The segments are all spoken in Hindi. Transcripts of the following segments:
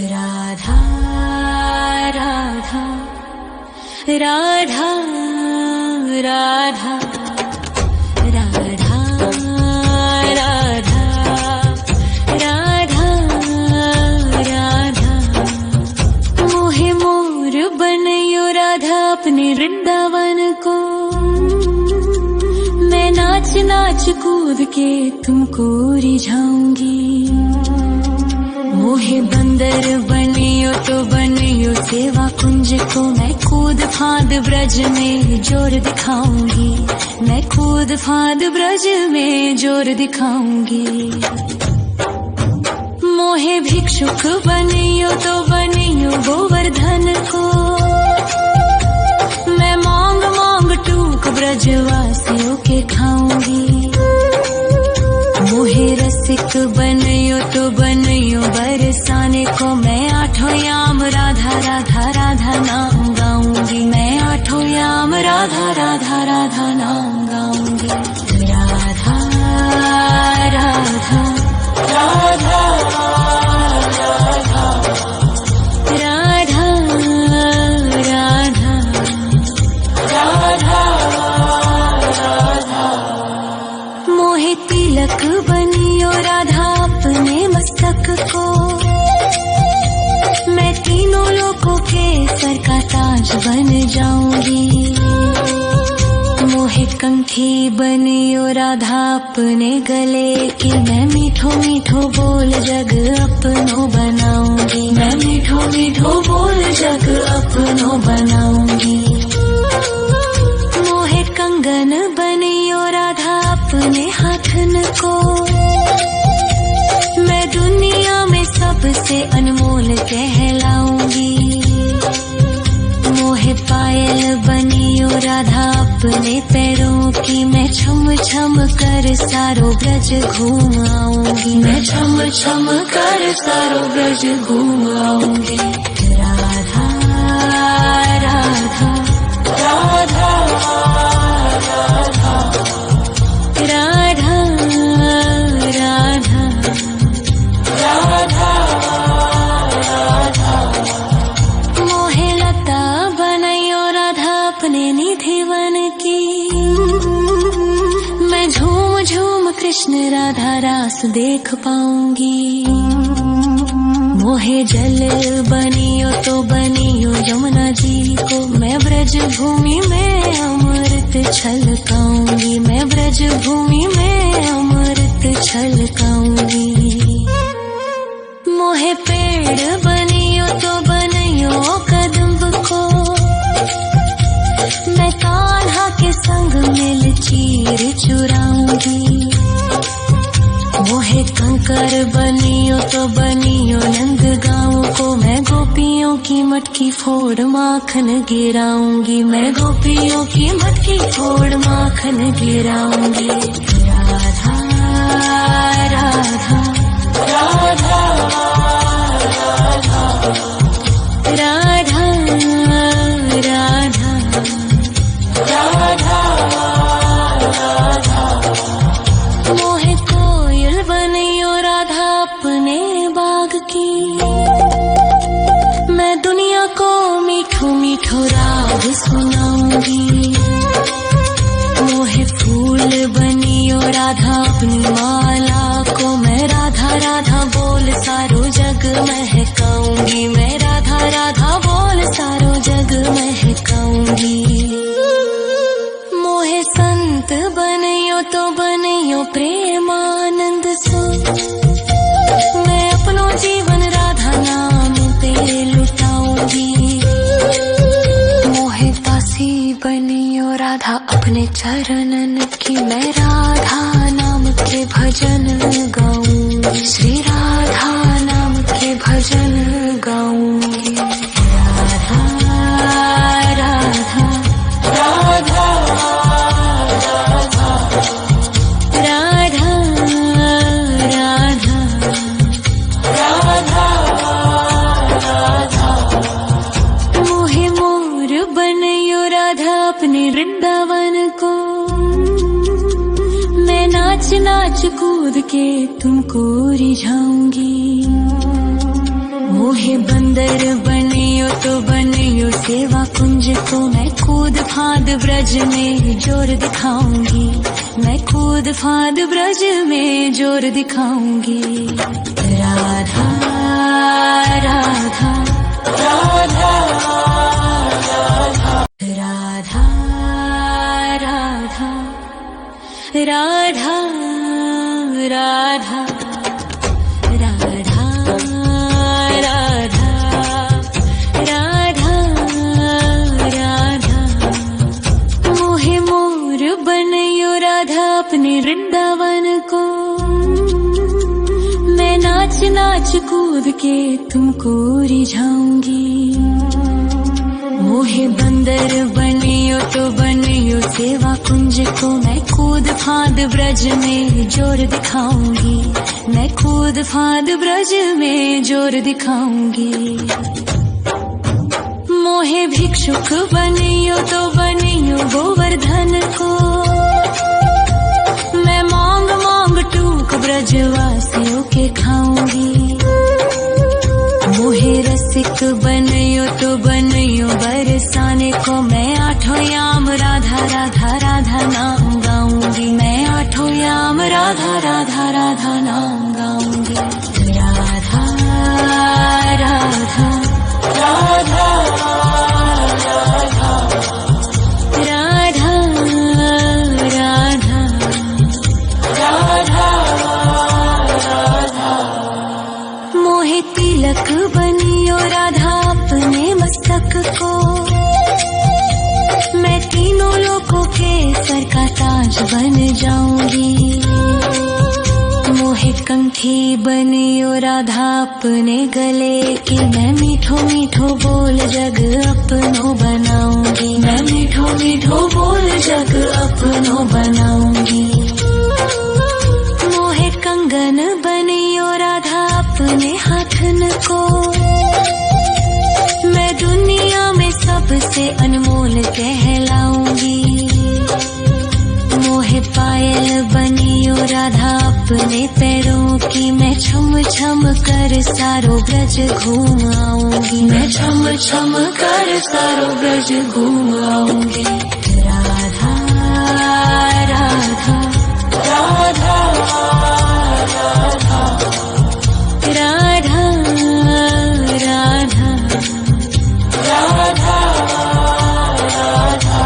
राधा राधा राधा राधा राधा राधा राधा राधा मोहे मोर बनयो राधा अपने वृंदावन को। मैं नाच नाच कूद के तुमको रिझाऊंगी। मोहे बंदर बनियो तो बनियो सेवा कुंज को। मैं कूद फांद ब्रज में जोर दिखाऊंगी। मैं कूद फांद ब्रज में जोर दिखाऊंगी। मोहे भिक्षुक बनियो तो बनियो गोवर्धन को। मैं मांग मांग टूक ब्रजवासियों के खाऊंगी। मोहे रसिक बनयो तो बनयो बरसाने को। मैं आठों याम राधा राधा राधा नाम गाऊंगी। मैं आठों याम राधा राधा राधा नाम गाऊंगी। राधा राधा राधा राधा राधा राधा राधा। मोहे तिलक बनियो राधा अपने मस्तक को। मैं तीनों लोगों के सर का ताज बन जाऊंगी। मोहे कंठी बनियो राधा अपने गले की। मैं मीठो मीठो बोल जग अपनो बनाऊंगी। मैं मीठो मीठो बोल जग अपनो बनाऊंगी। मोहे कंगन बनियो राधा अपने हाथन को। मैं दुनिया में सबसे अनमोल कहलाऊंगी। मोहे पायल बनियो राधा अपने पैरों की। मैं छम छम कर सारो ब्रज घूम आऊंगी। मैं छम छम कर सारो ब्रज घूम आऊंगी। राधा राधा राधा राधा राधा राधा राधा। मोहे लता बनयो राधा अपने निधि वन की। मैं झूम झूम कृष्ण राधा रास देख पाऊंगी। मोहे जल बनियो तो बनियो यमुना जी को। मैं ब्रज भूमि में अमृत छलकाऊंगी। मैं ब्रज भूमि में अमृत छलकाऊंगी। मोहे पेड़ बनियो तो बनियो कदम्ब को। मैं कान्हा के संग मिल चीर चुराऊंगी। मोहे कंकर बनियो तो बनियो नंद गाँव को। मैं गोपियों की मटकी फोड़ माखन गिराऊंगी। मैं गोपियों की मटकी फोड़ माखन गिराऊंगी। राधा राधा राधा राधा राधा राधा राधा। मोहे कोयल बनियो राधा अपने बाग की। मैं दुनिया को मीठो मीठो राग सुनाऊंगी। मोहे फूल बनियो राधा अपनी माला को। मैं राधा राधा बोल सारो जग महकाऊंगी। मैं राधा राधा बोल सारो जग महकाऊंगी। मोहे संत बनियो तो बनियो प्रेमानंद सो। मैं अपनो जीवन राधा नाम पे लुटाऊंगी। मोहे दासी बनियो राधा अपने चरणन की। मैं राधा नाम के भजन गाऊंगी। श्री राधा नाम के भजन गाऊंगी। राधा राधा राधा राधा राधा राधा राधा। मोहे मोर बनयो राधा अपने वृंदावन को। मैं नाच नाच कूद के तुमको रिझाऊंगी। मोहे बंदर बनियो तो बनियो सेवा कुंज को मैं कूद फाद ब्रज में जोर दिखाऊंगी, मैं कूद फाद ब्रज में जोर दिखाऊंगी। राधा राधा राधा राधा राधा राधा राधा राधा राधा राधा राधा मोहे मोर बनयो राधा अपने वृंदावन को, मैं नाच नाच कूद के तुमको रिझाऊंगी। मोहे बंदर बनियो तो बनियो सेवा कुंज को मैं कूद फाद ब्रज में जोर दिखाऊंगी, मैं कूद फाद ब्रज में जोर दिखाऊंगी। मोहे भिक्षुक बनियो तो बनियो गोवर्धन को, मैं मांग मांग टूक ब्रजवासियों के खाऊंगी। मोहे रसिक बनियो तो बनियो बरसाने को, मैं आठों याम राधा राधा राधा नाम गाऊंगी, मैं आठों याम राधा राधा राधा नाम गाऊंगी। राधा राधा राधा राधा राधा राधा राधा मोहे तिलक बनियो राधा अपने मस्तक को, मैं तीनों लोकों के सर का ताज बन जाऊंगी। मोहे कंठी बनियो राधा अपने गले की, मैं मीठो मीठो बोल जग अपनो बनाऊंगी, मैं मीठो मीठो बोल जग अपनो बनाऊंगी। मोहे कंगन बनियो राधा अपने हाथन को, मैं दुनिया में सबसे अनमोल कहलाऊंगी। मोहे पायल बनियो राधा अपने पैरों की, मैं छम छम कर सारो ब्रज घूम आऊंगी, मैं छम छम कर सारो ब्रज घूम आऊंगी। राधा राधा राधा राधा राधा राधा राधा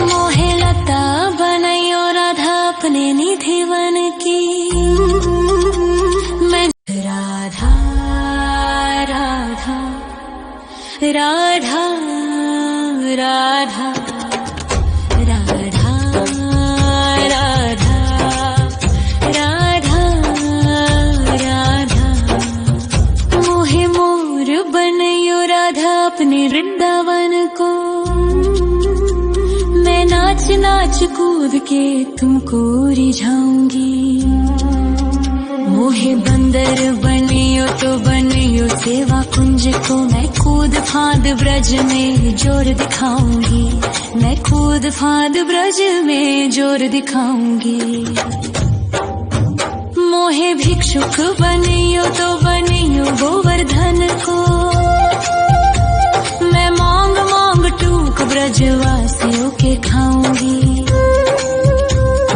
मोहे लता बनयो राधा अपने निधिवन की, मैं राधा राधा राधा राधा राधा राधा राधा राधा मोहे मोर बनयो राधा अपने वृंदावन को, मैं नाच नाच कूद के तुमको रिझाऊंगी। मोहे बंदर बनियो तो बनियो सेवा कुंज को, मैं कूद फाद ब्रज में जोर दिखाऊंगी, मैं कूद फाद ब्रज में जोर दिखाऊंगी। मोहे भिक्षुक बनियो तो बनियो गोवर्धन को, मैं मांग मांग टूक ब्रजवासियों के खाऊंगी।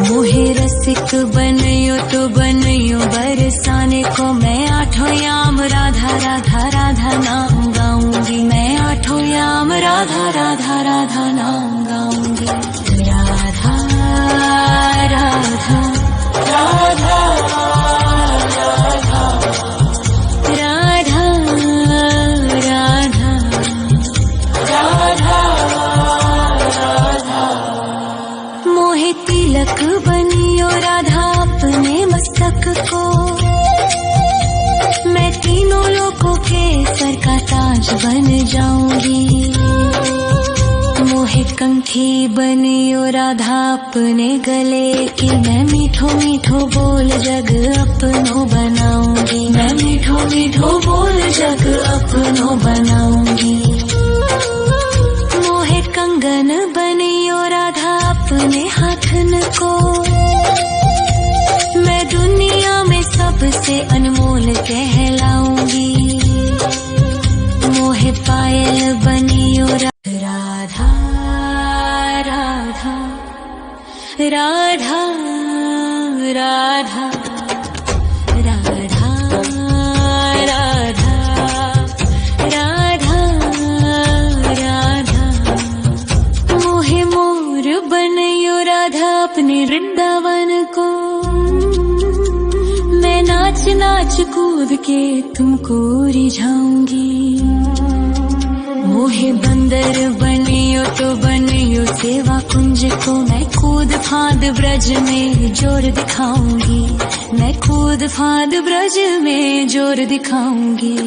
मोहे रसिक बनियो तो बनियो बरसाने को, मैं आठों याम राधा राधा राधा नाम गाऊंगी, मैं आठों याम राधा राधा राधा नाम गाऊंगी। राधा राधा राधा राधा राधा राधा राधा राधा मोहे तिलक बनियो राधा अपने मस्तक को, मैं तीनों लोकों के सर का ताज बन जाऊंगी। मोहे कंठी बनियो राधा अपने गले की, मैं मीठो मीठो बोल जग अपनो बनाऊंगी, मैं मीठो मीठो बोल जग अपनो बनाऊंगी। मोहे कंगन बनियो राधा अपने हाथन को, मैं दुनिया में सबसे अनमोल कहलाऊंगी। राधा राधा राधा राधा राधा राधा मोहे मोर बनयो राधा अपने वृंदावन को। मैं नाच नाच कूद के तुमको रिझाऊंगी। मोहे बंदर बनियो तो बनियो सेवा कुंज को। मैं कूद फांद ब्रज में जोर दिखाऊंगी। मैं कूद फांद ब्रज में जोर दिखाऊंगी।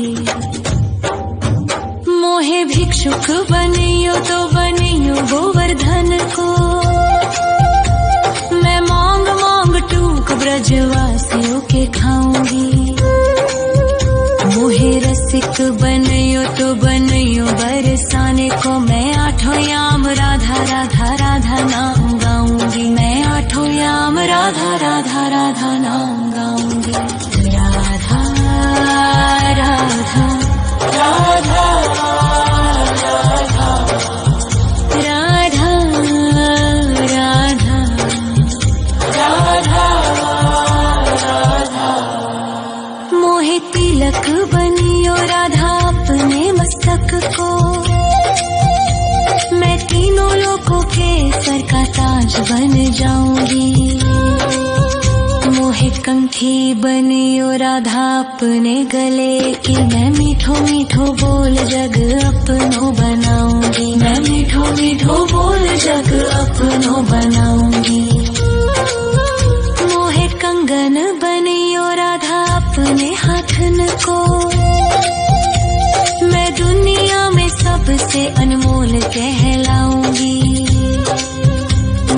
मोहे भिक्षुक बनियो तो बनियो गोवर्धन को। मैं मांग मांग टूक ब्रजवासियों के खाऊंगी। मोहे रसिक बनयो तो बनयो बरसाने को। मैं आठों याम राधा राधा राधा नाम गाऊंगी। मैं आठों याम राधा राधा राधा नाम गाऊंगी। राधा राधा राधा राधा राधा राधा राधा मोहे तिलक बनियो राधा अपने मस्तक को। मैं तीनों लोगों के सर का ताज बन जाऊंगी। मोहे कंठी बनियो राधा अपने गले की। मैं मीठो मीठो बोल जग अपनो बनाऊंगी। मैं मीठो मीठो बोल जग अपनो बनाऊंगी। मोहे कंगन बनियो राधा अपने हाथन को। मैं दुनिया में सबसे अनमोल कहलाऊंगी।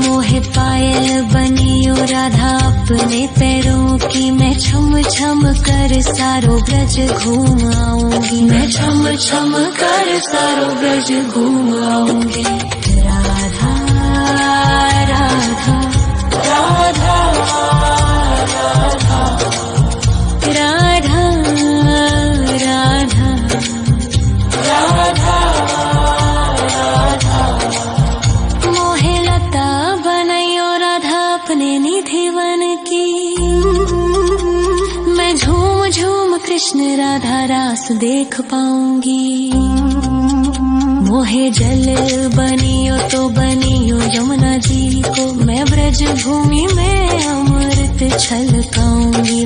मोहे पायल बनियो राधा अपने पैरों की। मैं छम छम कर सारो ब्रज घूम आऊंगी। मैं छम छम कर सारो ब्रज घूम आऊंगी। राधा राधा राधा राधा राधा राधा राधा राधा मोहे लता बनयो राधा अपने निधि वन की। मैं झूम झूम कृष्ण राधा रास देख पाऊंगी। मोहे जल बनियो तो बनियो यमुना जी को। मैं ब्रज भूमि में अमृत छलकाऊंगी।